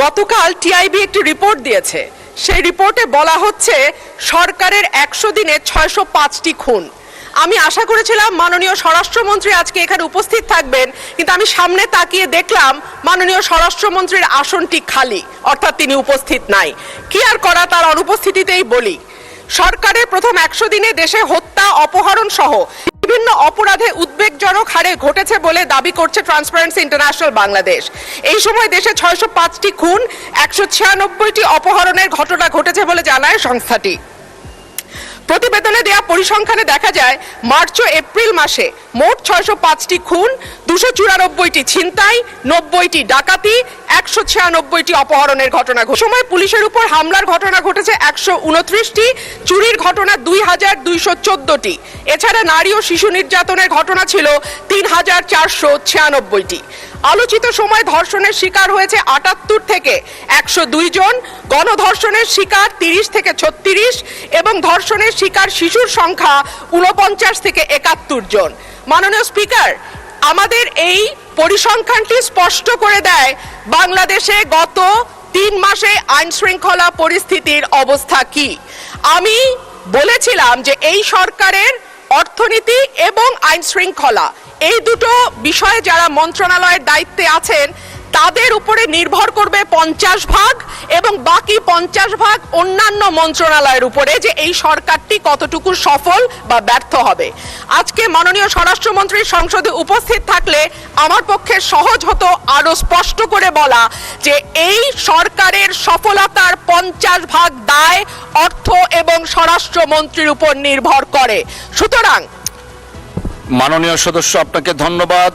গতকাল টিআইবি একটি রিপোর্ট দিয়েছে। সেই রিপোর্টে বলা হচ্ছে সরকারের 100 দিনে 605টি খুন। আমি আশা করেছিলাম মাননীয় স্বরাষ্ট্রমন্ত্রী আজকে এখানে উপস্থিত থাকবেন, কিন্তু আমি সামনে তাকিয়ে দেখলাম মাননীয় স্বরাষ্ট্রমন্ত্রীর আসনটি খালি, অর্থাৎ তিনি উপস্থিত নাই। কি আর করা, তার অনুপস্থিতিতেই বলি। সরকারের প্রথম 100 দিনে দেশে হত্যা, অপহরণ সহ বিভিন্ন অপরাধে উদ্বেগজনক হারে ঘটেছে বলে দাবি করছে ট্রান্সপারেন্সি ইন্টারন্যাশনাল বাংলাদেশ। এই সময় দেশে 605টি খুন, 196টি অপহরণের ঘটনা ঘটেছে বলে জানায় সংস্থাটি। প্রতিবেদনে দেয়া পরিসংখ্যানে দেখা যায় মার্চ ও এপ্রিল মাসে মোট 605টি খুন, 294টি ছিনতাই, 90টি ডাকাতি, 196টি অপহরণের ঘটনা ঘটে। সময় পুলিশের উপর হামলার ঘটনা ঘটেছে 129টি, চুরির ঘটনা 2214টি। এছাড়া নারী ও শিশু নির্যাতনের ঘটনা ছিল 3496টি। আলোচিত সময় ধর্ষণের শিকার হয়েছে 78 থেকে 102 জন, গণধর্ষণের শিকার 30 থেকে 36 এবং ধর্ষণের শিকার শিশুর সংখ্যা 49 থেকে 71 জন। মাননীয় স্পিকার, আমাদের এই পরিসংখ্যানটি স্পষ্ট করে দেয় বাংলাদেশে গত 3 মাসে আইন শৃঙ্খলা পরিস্থিতির অবস্থা কি। আমি বলেছিলাম যে এই সরকারের অর্থনীতি এবং আইন শৃঙ্খলা এই দুটো বিষয়ে যারা মন্ত্রণালয়ের দায়িত্বে আছেন তাদের উপরে নির্ভর করবে 50 ভাগ এবং বাকি 50 ভাগ অন্যান্য মন্ত্রণালয়ের উপরে, যে এই সরকারটি কতটুকু সফল বা ব্যর্থ হবে। আজকে মাননীয় স্বরাষ্ট্রমন্ত্রী সংসদে উপস্থিত থাকলে আমার পক্ষে সহজ হতো আরো স্পষ্ট করে বলা যে এই সরকারের সফলতার 50 ভাগ দায় অর্থ এবং স্বরাষ্ট্রমন্ত্রীর উপর নির্ভর করে। সুতরাং মাননীয় সদস্য, আপনাকে ধন্যবাদ।